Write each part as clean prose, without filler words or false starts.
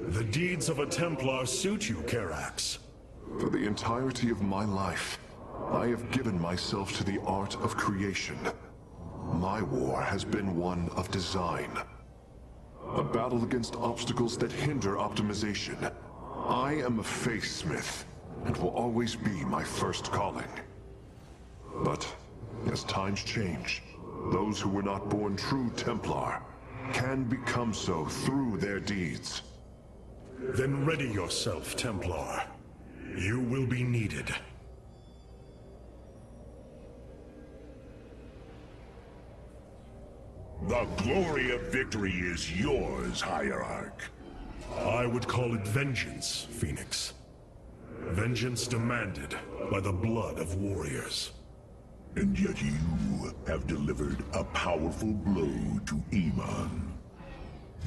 The deeds of a Templar suit you, Carax. For the entirety of my life, I have given myself to the art of creation. My war has been one of design. A battle against obstacles that hinder optimization. I am a faithsmith, and will always be my first calling. But, as times change, those who were not born true Templar can become so through their deeds. Then ready yourself, Templar. You will be needed. The glory of victory is yours, Hierarch. I would call it vengeance, Phoenix. Vengeance demanded by the blood of warriors. And yet you have delivered a powerful blow to Iman.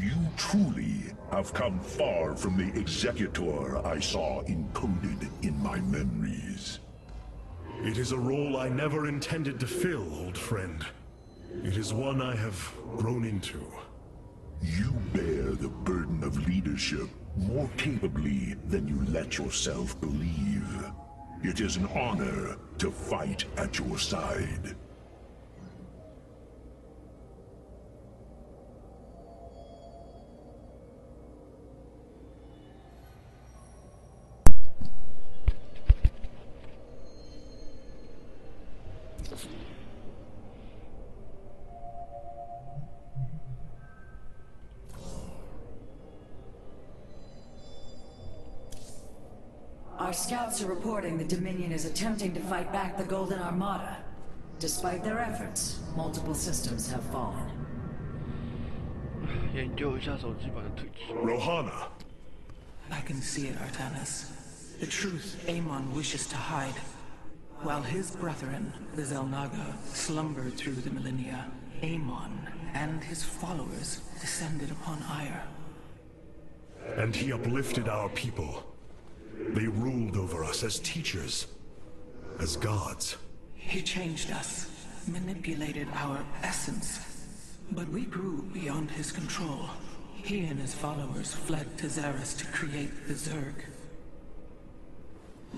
You truly have come far from the Executor I saw encoded in my memories. It is a role I never intended to fill, old friend. It is one I have grown into. You bear the burden of leadership more capably than you let yourself believe. It is an honor to fight at your side. Our scouts are reporting the Dominion is attempting to fight back the Golden Armada. Despite their efforts, multiple systems have fallen. Rohana! I can see it, Artanis. The truth Amon wishes to hide. While his brethren, the Xel'Naga, slumbered through the millennia, Amon and his followers descended upon Ire. And he uplifted our people. They ruled over us as teachers, as gods. He changed us, manipulated our essence. But we grew beyond his control. He and his followers fled to Xeris to create the Zerg.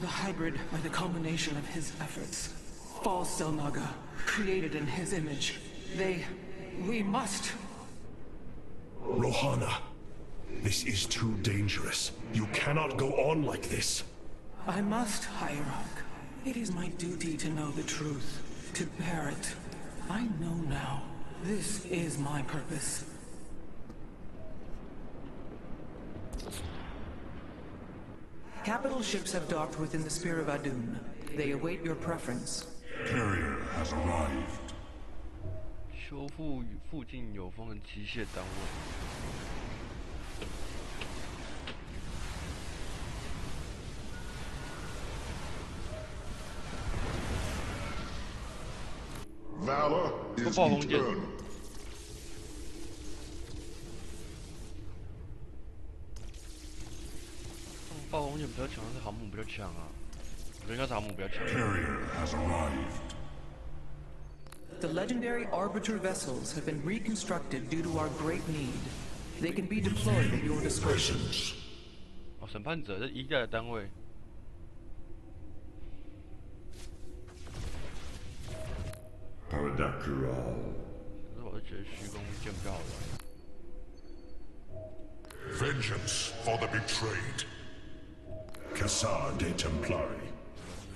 The hybrid are the culmination of his efforts. False Xel'Naga, created in his image. We must... Rohana, this is too dangerous. You cannot go on like this. I must, Hierarch. It is my duty to know the truth, to bear it. I know now. This is my purpose. Capital ships have docked within the Spear of Adun. They await your preference. Carrier has arrived. 修复与附近有风的机械单位。 Valor is 爆红箭。 eternal. 爆红箭比较强，还是航母比较强啊？我觉得应该是航母比较强。 Carrier has arrived. The legendary Arbiter vessels have been reconstructed due to our great need. They can be deployed at your discretion. 哦，审判者这一代的单位。 Paradactyral. 可是我就觉得虚空剑比较好玩。 Vengeance for the betrayed. Cassar de Templari.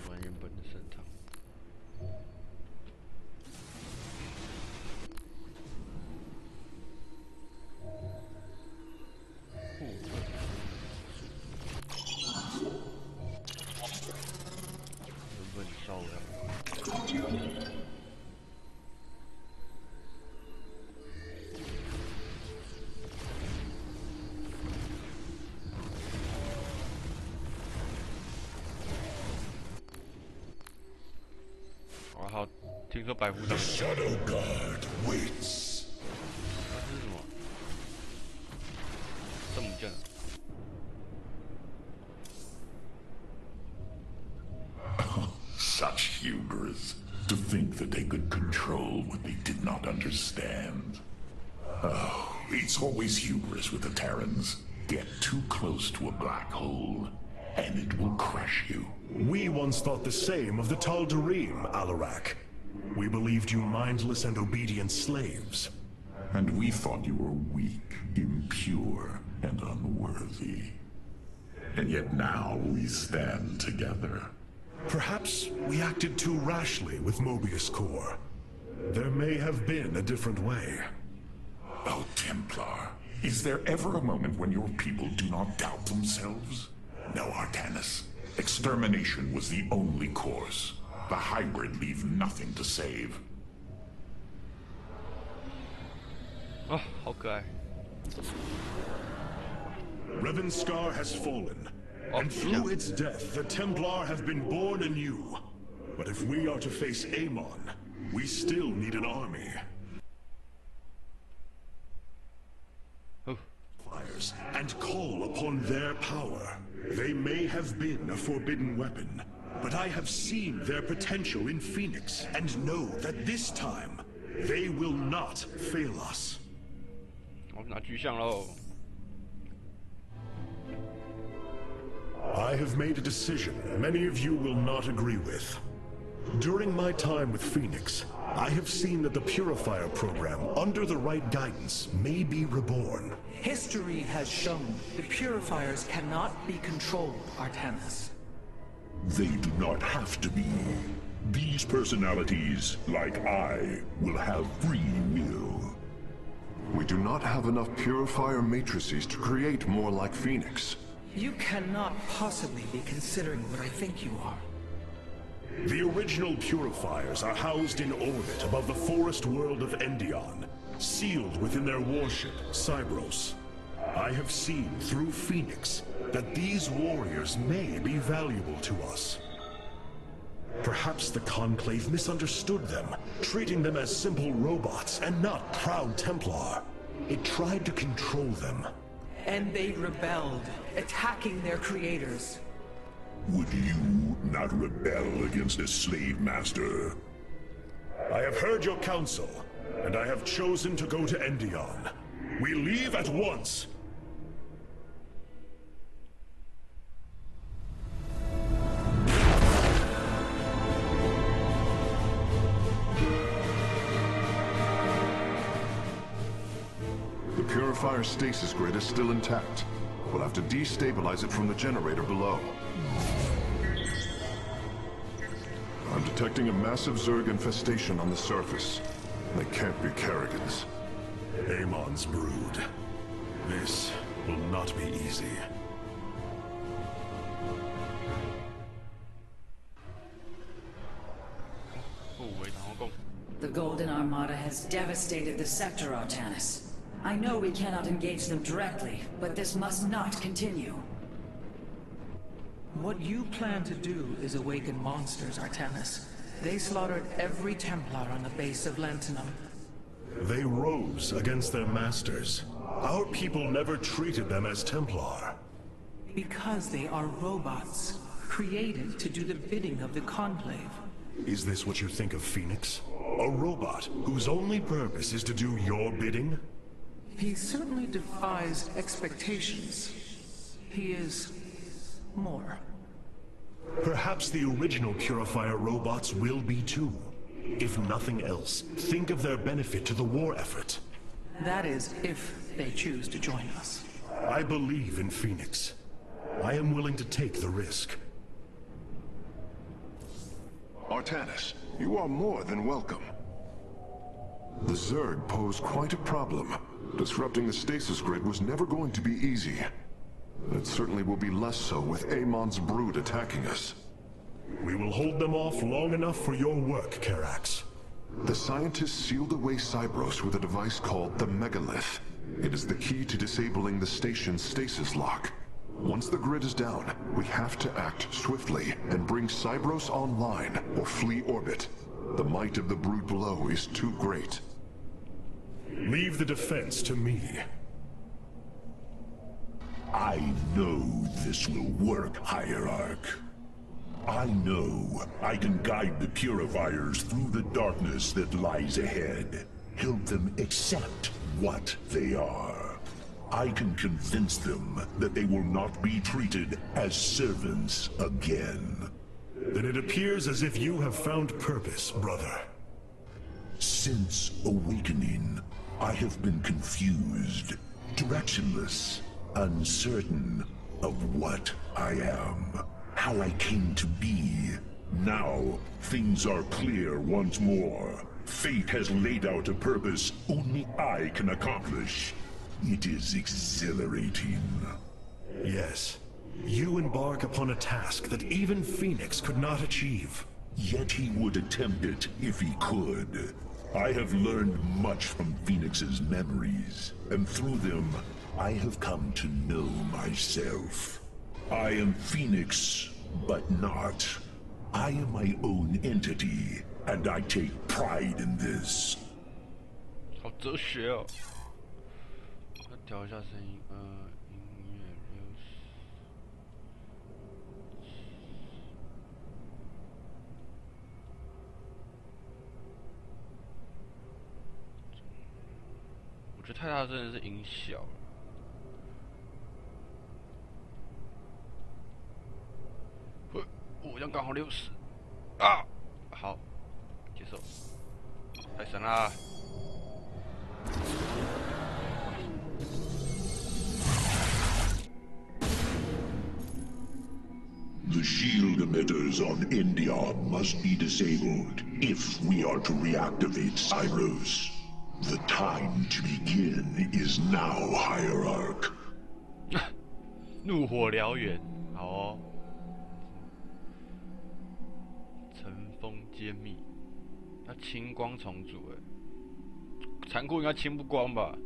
玩原本的圣堂。原本烧了。 听说百夫长。 The Shadow Guard waits. 这是什么？圣母剑。 Such hubris. To think that they could control what they did not understand. Oh, it's always hubris with the Terrans. Get too close to a black hole, and it will crush you. We once thought the same of the Tal'Darim, Alarak. We believed you mindless and obedient slaves. And we thought you were weak, impure, and unworthy. And yet now we stand together. Perhaps we acted too rashly with Mobius Core. There may have been a different way. Oh, Templar, is there ever a moment when your people do not doubt themselves? No, Artanis. Extermination was the only course. The hybrid leave nothing to save. Oh, 好可爱。 Revanskar has fallen, and through its death, the Templar have been born anew. But if we are to face Amon, we still need an army. Oh. Fires and call upon their power. They may have been a forbidden weapon, but I have seen their potential in Phoenix and know that this time, they will not fail us. 我拿巨像喽。 I have made a decision many of you will not agree with. During my time with Phoenix, I have seen that the Purifier program, under the right guidance, may be reborn. History has shown the Purifiers cannot be controlled, Artanis. They do not have to be. These personalities, like I, will have free will. We do not have enough Purifier matrices to create more like Phoenix. You cannot possibly be considering what I think you are. The original Purifiers are housed in orbit above the forest world of Endion, sealed within their warship, Cybros. I have seen through Phoenix that these warriors may be valuable to us. Perhaps the Conclave misunderstood them, treating them as simple robots and not proud Templar. It tried to control them. And they rebelled, attacking their creators. Would you not rebel against a slave master? I have heard your counsel, and I have chosen to go to Endion. We leave at once! The Purifier stasis grid is still intact. We'll have to destabilize it from the generator below. I'm detecting a massive Zerg infestation on the surface. They can't be Kerrigans. Amon's brood. This will not be easy. The Golden Armada has devastated the sector, Artanis. I know we cannot engage them directly, but this must not continue. What you plan to do is awaken monsters, Artanis. They slaughtered every Templar on the base of Lantinum. They rose against their masters. Our people never treated them as Templar. Because they are robots, created to do the bidding of the Conclave. Is this what you think of Phoenix? A robot whose only purpose is to do your bidding? He certainly defies expectations. He is more. Perhaps the original Purifier robots will be too. If nothing else, think of their benefit to the war effort. That is, if they choose to join us. I believe in Phoenix. I am willing to take the risk. Artanis, you are more than welcome. The Zerg pose quite a problem. Disrupting the stasis grid was never going to be easy. It certainly will be less so with Amon's brood attacking us. We will hold them off long enough for your work, Karax. The scientists sealed away Cybros with a device called the Megalith. It is the key to disabling the station's stasis lock. Once the grid is down, we have to act swiftly and bring Cybros online or flee orbit. The might of the brood below is too great. Leave the defense to me. I know this will work, Hierarch. I know I can guide the Purifiers through the darkness that lies ahead. Help them accept what they are. I can convince them that they will not be treated as servants again. Then it appears as if you have found purpose, brother. Since awakening, I have been confused, directionless, uncertain of what I am, how I came to be. Now, things are clear once more. Fate has laid out a purpose only I can accomplish. It is exhilarating. Yes. You embark upon a task that even Phoenix could not achieve. Yet he would attempt it if he could. I have learned much from Phoenix's memories, and through them, I have come to know myself. I am Phoenix, but not. I am my own entity, and I take pride in this. 好哲学哦。我调一下声音，音乐60。我觉得太大声的是音小了。我这样刚好60啊！好，接受。太神啦！ The shield emitters on Endion must be disabled if we are to reactivate Cyros. The time to begin is now, Hierarch. 怒火燎原，好哦。尘封揭秘，要清光重组哎，残酷应该清不光吧？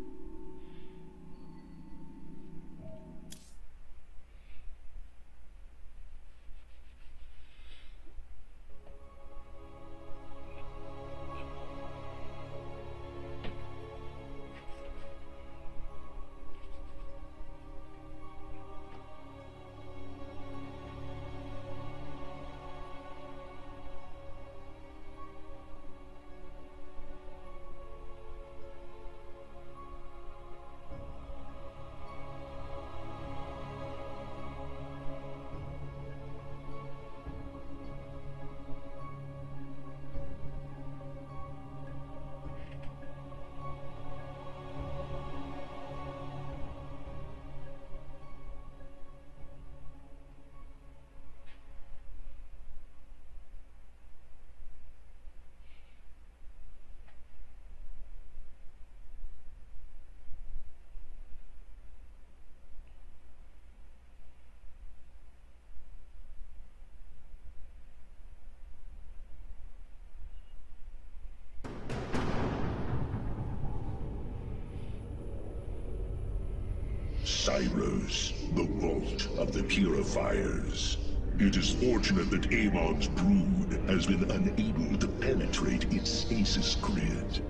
Cyros, the vault of the purifiers. It is fortunate that Amon's brood has been unable to penetrate its stasis grid.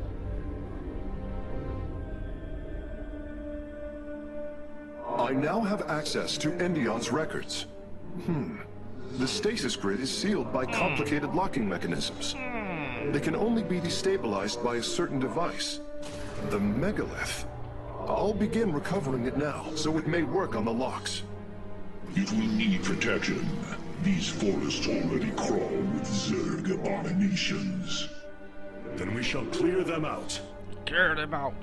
I now have access to Endion's records. The stasis grid is sealed by complicated locking mechanisms. They can only be destabilized by a certain device. The megalith. I'll begin recovering it now, so it may work on the locks. It will need protection. These forests already crawl with Zerg abominations. Then we shall clear them out. Clear them out.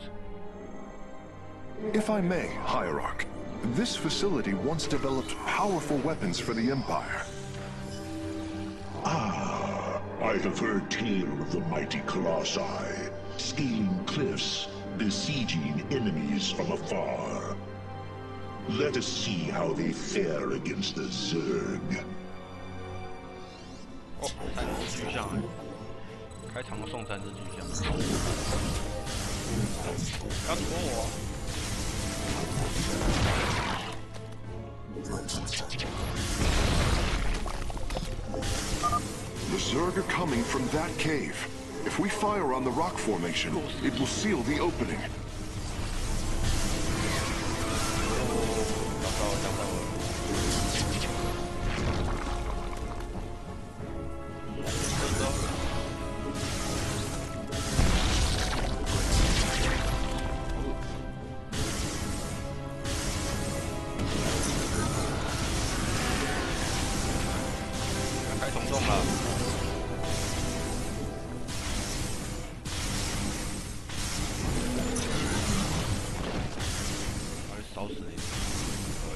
If I may, Hierarch, this facility once developed powerful weapons for the Empire. Ah, I have heard tale of the mighty Colossi, scaling cliffs, besieging enemies from afar. Let us see how they fare against the Zerg. 哦，三只巨象，开场送三只巨象。不要躲我！ The Zerg are coming from that cave. If we fire on the rock formation, it will seal the opening. 动了。把你烧死你！对。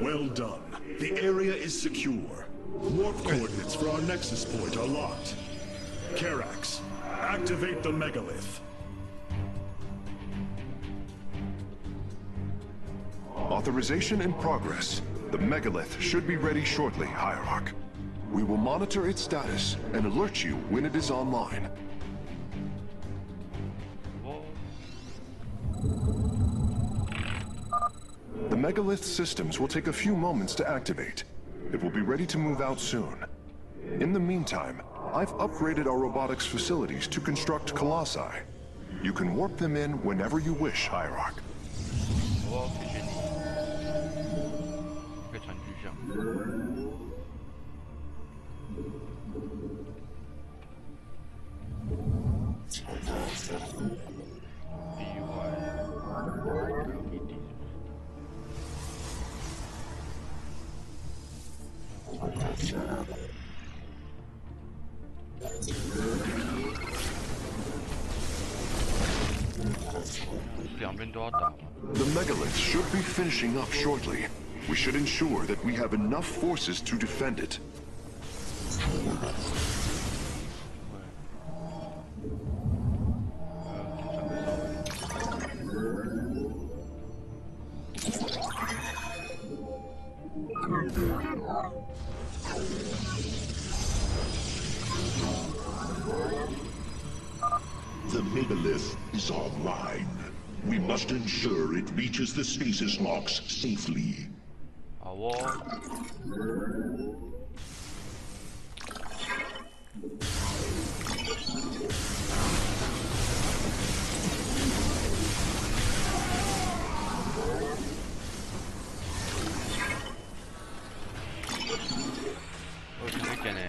Well done. The area is secure. Warp coordinates for our nexus point are locked. Karax, activate the megalith. Authorization in progress. The megalith should be ready shortly, Hierarch. We will monitor its status and alert you when it is online. The megalith systems will take a few moments to activate. It will be ready to move out soon. In the meantime, I've upgraded our robotics facilities to construct colossi. You can warp them in whenever you wish, Hierarch. 谢谢你。可以传巨像。两边都要打吗？ The megalith should be finishing up shortly. We should ensure that we have enough forces to defend it. The megalith is online. We must ensure it reaches the stasis locks safely. 好哦。我怎么讲呢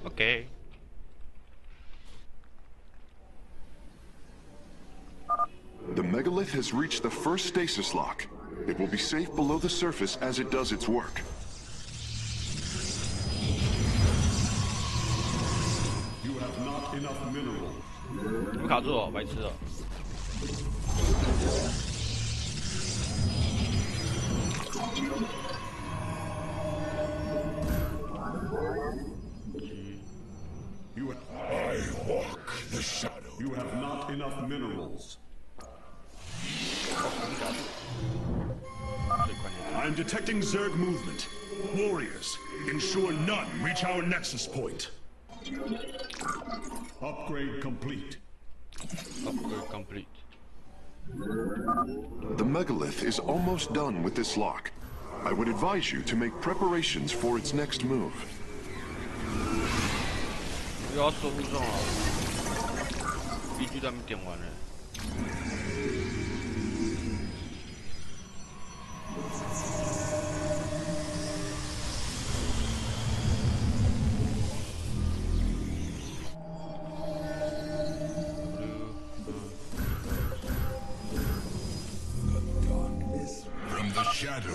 ？OK。 The megalith has reached the first stasis lock. It will be safe below the surface as it does its work. You have not enough minerals. 怎么卡住了？白痴了。I walk the shadow. You have not enough minerals. I'm detecting Zerg movement. Warriors, ensure none reach our nexus point. Upgrade complete. Upgrade complete. The megalith is almost done with this lock. I would advise you to make preparations for its next move. 又要收不中了，一局都还没点完呢。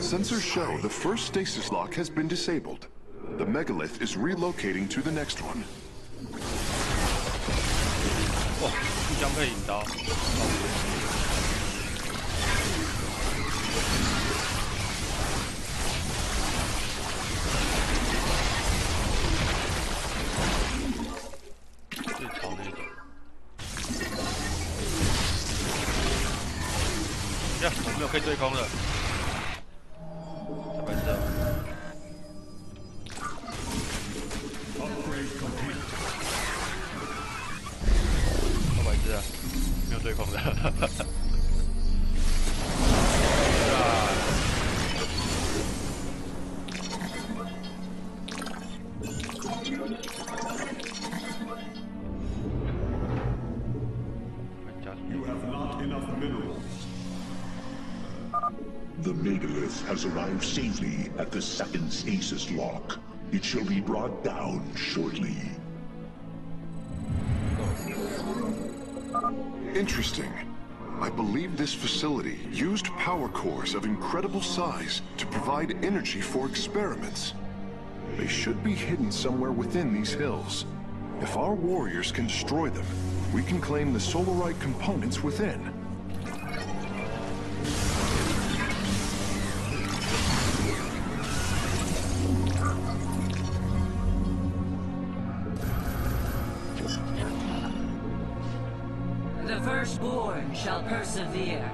Sensors show the first stasis lock has been disabled. The megalith is relocating to the next one. 哇，互相可以引刀。最吵那种。呀，我没有可以对空的。 白痴啊！好白痴啊！没有对空的。You have not enough minerals. The megalith has arrived safely at the second stasis lock. It shall be brought down shortly. Interesting. I believe this facility used power cores of incredible size to provide energy for experiments. They should be hidden somewhere within these hills. If our warriors can destroy them, we can claim the solarite components within. The firstborn shall persevere.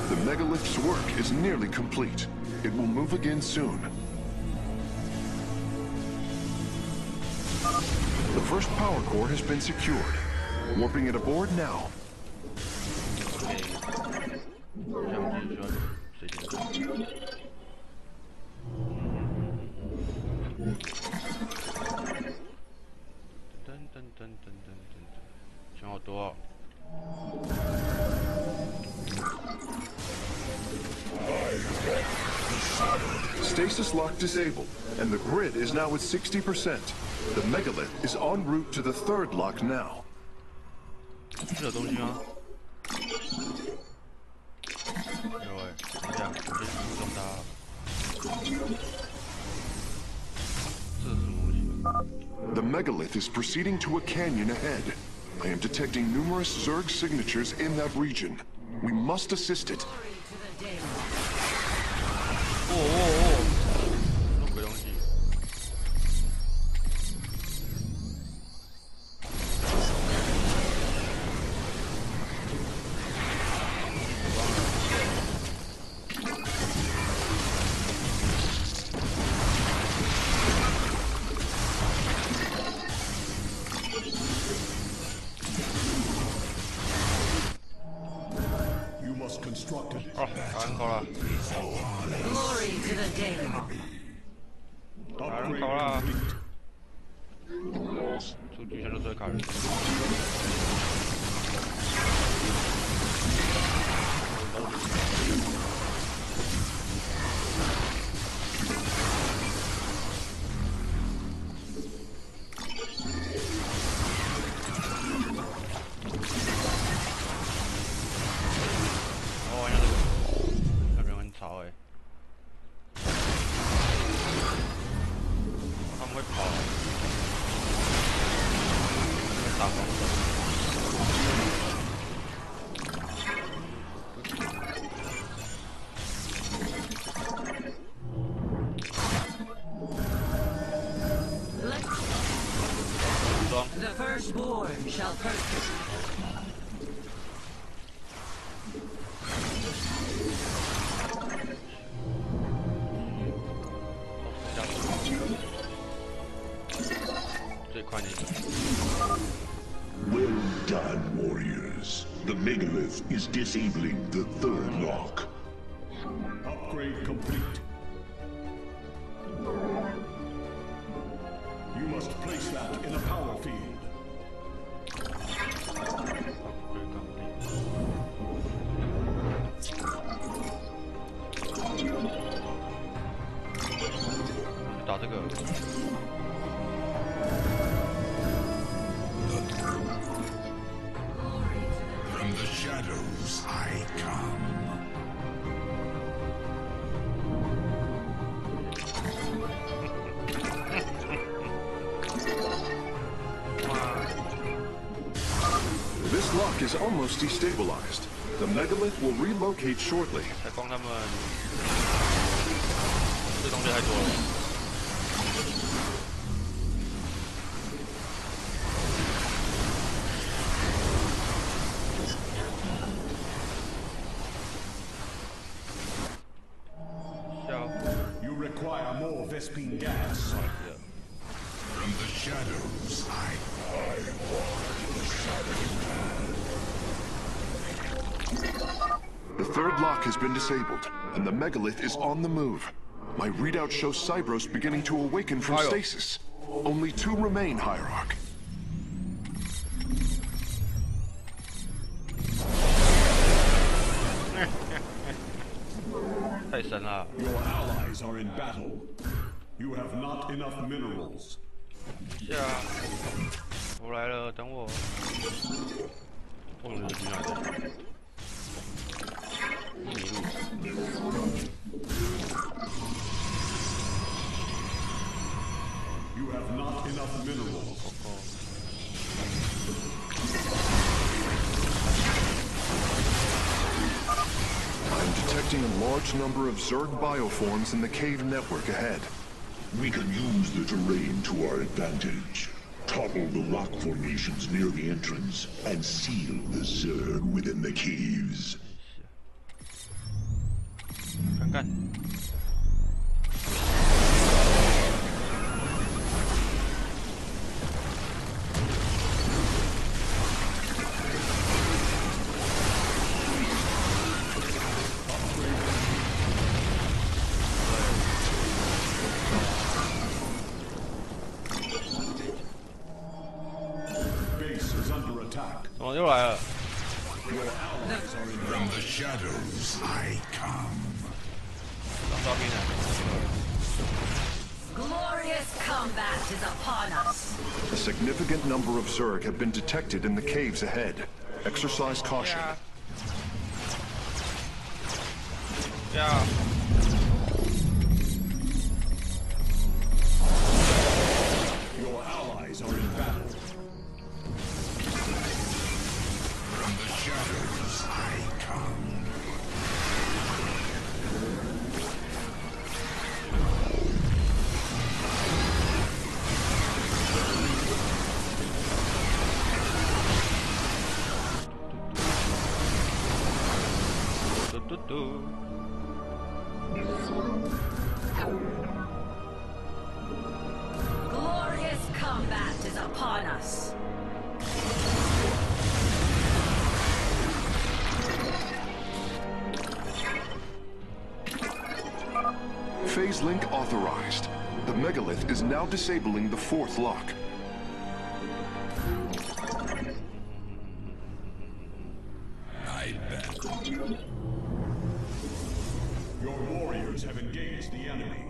The megalith's work is nearly complete. It will move again soon. The first power core has been secured. Warping it aboard now. Stasis lock disabled, and the grid is now at 60%. The megalith is en route to the third lock now. 这东西吗？有哎，等一下，我先输送它。这是什么东西？ The megalith is proceeding to a canyon ahead. I am detecting numerous Zerg signatures in that region. We must assist it. 什么鬼东西？哦，打人口了。 Glory to the day4-1. 打人口了。出局全都最卡人。The firstborn shall persevere. Well done, warriors. The megalith is disabling the third lock. Upgrade complete. You must place that in a power field. From the shadows I come. This lock is almost destabilized. The megalith will relocate shortly. 才光他们这东西太多了。You require more Vespine gas. From the shadows I walk the shadow. The third lock has been disabled, and the megalith is on the move. My readout shows Cybros beginning to awaken from stasis. Only 2 remain, Hierarch. Your allies are in battle. You have not enough minerals. 我来了，等我。我的去哪里？迷路。You have not enough minerals. I'm detecting a large number of Zerg bioforms in the cave network ahead. We can use the terrain to our advantage. Topple the rock formations near the entrance and seal the Zerg within the caves. 看看。怎么又来了？ From the shadows I come. 当招兵了。 Glorious combat is upon us. A significant number of Zerg have been detected in the caves ahead. Exercise caution. Yeah. Your allies are in battle. From the shadows I come. Glorious combat is upon us. Phase link authorized. The megalith is now disabling the fourth lock. I bet. Your warriors have engaged the enemy.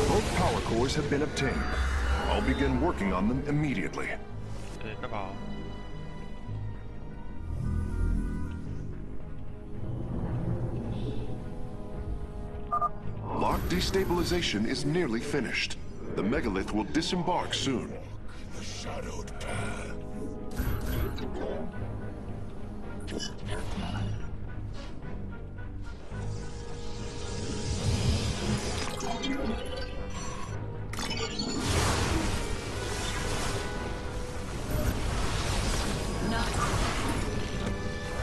Both power cores have been obtained. I'll begin working on them immediately. 快跑！ Lock destabilization is nearly finished. The megalith will disembark soon. The shadowed path.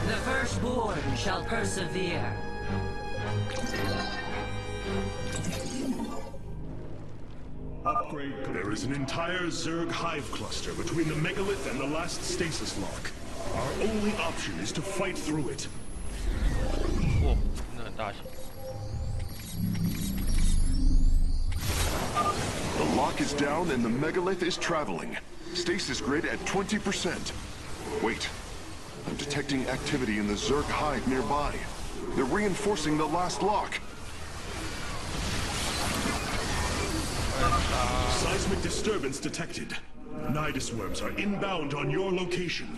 The firstborn shall persevere. Upgrade. There is an entire Zerg hive cluster between the megalith and the last stasis lock. Our only option is to fight through it. 哇，真的很大型。 The lock is down and the megalith is traveling. Stasis grid at 20%. Wait. I'm detecting activity in the Zerg hive nearby. They're reinforcing the last lock. Seismic disturbance detected. Nidus worms are inbound on your location.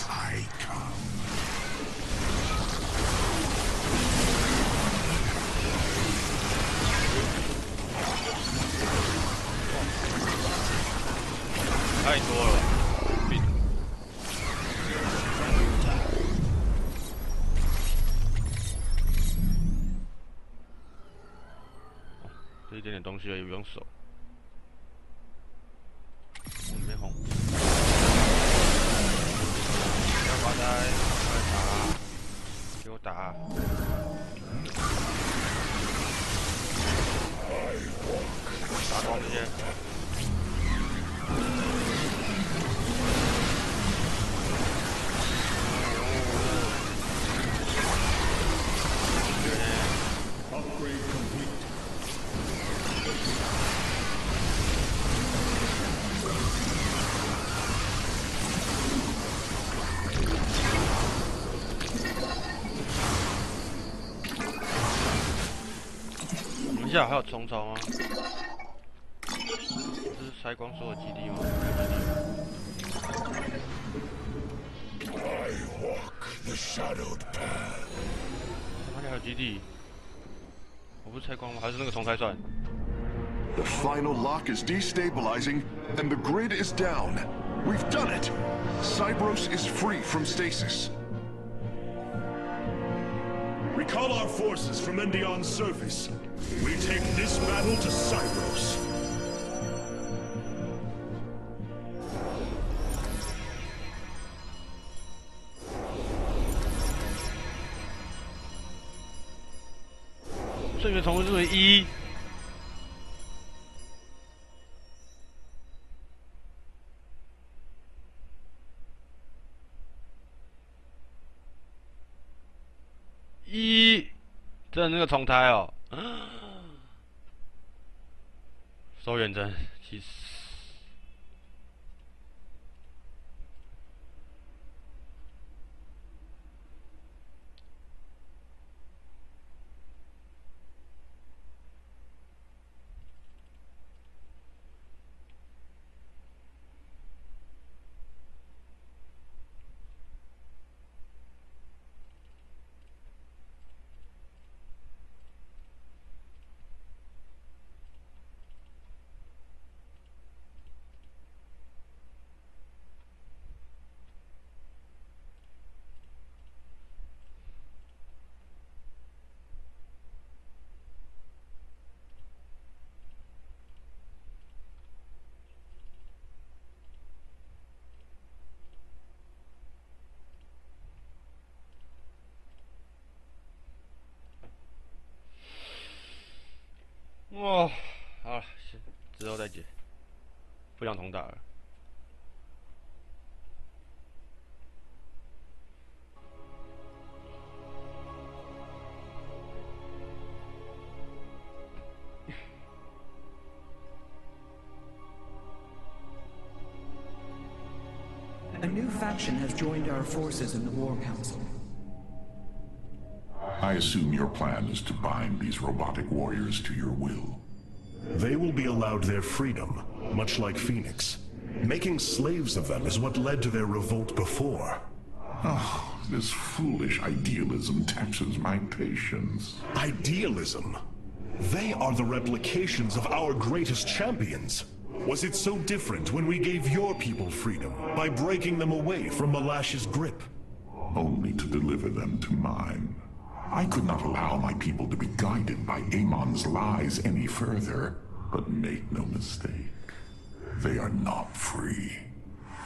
I come. 太多了，病。这一点点东西也不用守。里面红。发呆，快打，给我打！打光这些。Upgrade complete. 等一下还有虫虫吗？这是筛光所有基地吗？I walk the shadowed path. 哪里还有基地？我不是拆光吗？还是那个虫才算？ The final lock is destabilizing, and the grid is down. We've done it! Cybros is free from stasis. Recall our forces from Endion's surface. We take this battle to Cybros.正确重复是为1。真的那个重胎哦，收远征，其实。哦，好了，之后再解，不想重打了。A new faction has joined our forces in the War Council. I assume your plan is to bind these robotic warriors to your will. They will be allowed their freedom, much like Phoenix. Making slaves of them is what led to their revolt before. Oh, this foolish idealism taxes my patience. Idealism? They are the replications of our greatest champions. Was it so different when we gave your people freedom by breaking them away from Malash's grip? Only to deliver them to mine. I could not allow my people to be guided by Amon's lies any further. But make no mistake, they are not free.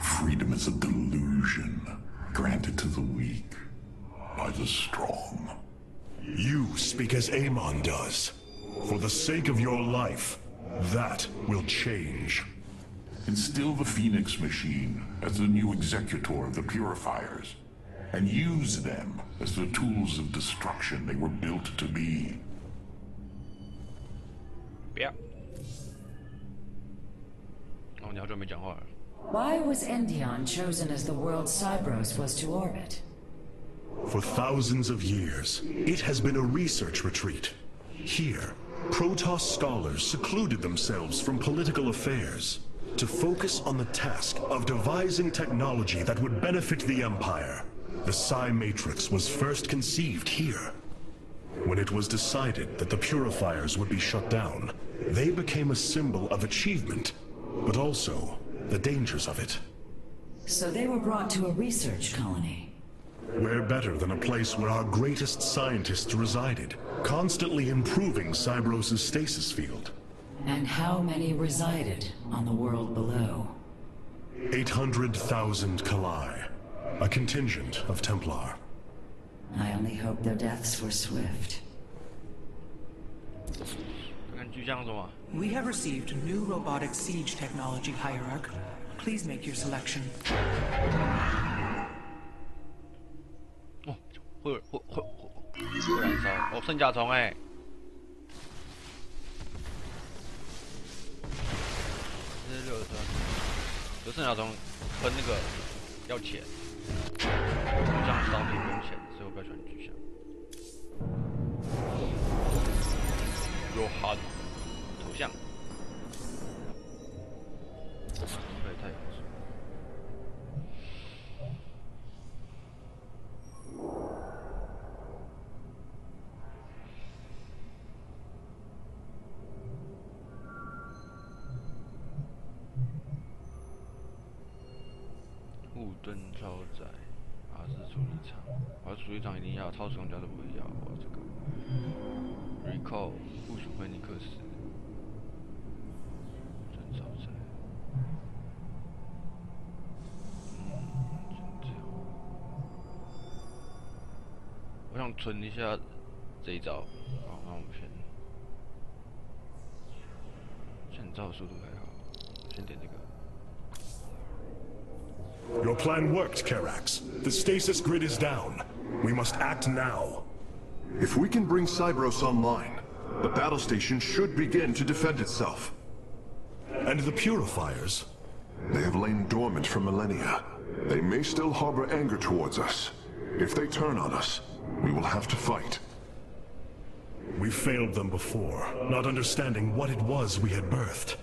Freedom is a delusion, granted to the weak by the strong. You speak as Amon does. For the sake of your life, that will change. Instill the Phoenix machine as the new executor of the Purifiers, and use them as the tools of destruction they were built to be. Yeah. Oh, 你好久没讲话了。 Why was Endion chosen as the world Cybros was to orbit? For thousands of years, it has been a research retreat. Here, Protoss scholars secluded themselves from political affairs to focus on the task of devising technology that would benefit the Empire. The Psi Matrix was first conceived here. When it was decided that the Purifiers would be shut down, they became a symbol of achievement, but also the dangers of it. So they were brought to a research colony. Where better than a place where our greatest scientists resided, constantly improving Cybros' stasis field. And how many resided on the world below? 800,000 Kalai. A contingent of Templar. I only hope their deaths were swift. We have received new robotic siege technology, Hierarch. Please make your selection. 哦，会燃烧哦，圣甲虫哎，这是60分，有圣甲虫喷那个要钱，巨像烧你不用钱，所以我比较喜欢巨像。有韩头像。 护盾超载，阿斯处理场，而处理场一定要，超时空胶都不会要。我这个 recall 附属惠尼克斯，真超载。这样。我想存一下这一招，好，那我们先造速度还好，先点这个。 Your plan worked, Karax. The stasis grid is down. We must act now. If we can bring Cybros online, the battle station should begin to defend itself. And the purifiers? They have lain dormant for millennia. They may still harbor anger towards us. If they turn on us, we will have to fight. We failed them before, not understanding what it was we had birthed.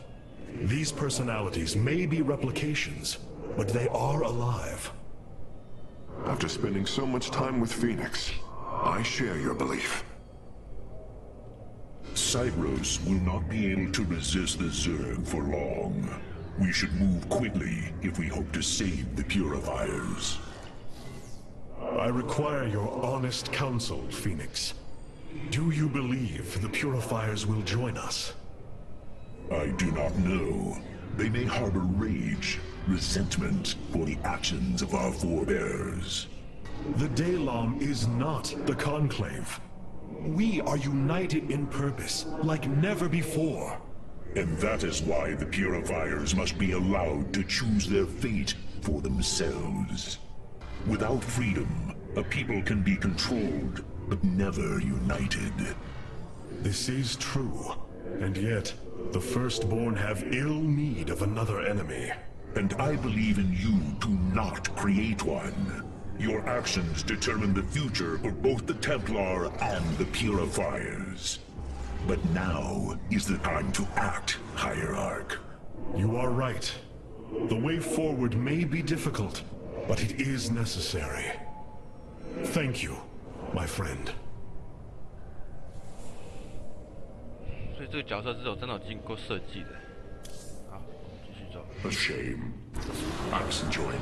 These personalities may be replications, but they are alive. After spending so much time with Phoenix, I share your belief. Cybros will not be able to resist the Zerg for long. We should move quickly if we hope to save the Purifiers. I require your honest counsel, Phoenix. Do you believe the Purifiers will join us? I do not know. They may harbor rage, resentment for the actions of our forebears. The Daylom is not the Conclave. We are united in purpose, like never before. And that is why the Purifiers must be allowed to choose their fate for themselves. Without freedom, a people can be controlled, but never united. This is true, and yet the Firstborn have ill need of another enemy. And I believe in you to not create one. Your actions determine the future of both the Templar and the Purifiers. But now is the time to act, Hierarch. You are right. The way forward may be difficult, but it is necessary. Thank you, my friend. 所以这个角色是有真的有经过设计的。好，继续走。A shame. I was enjoying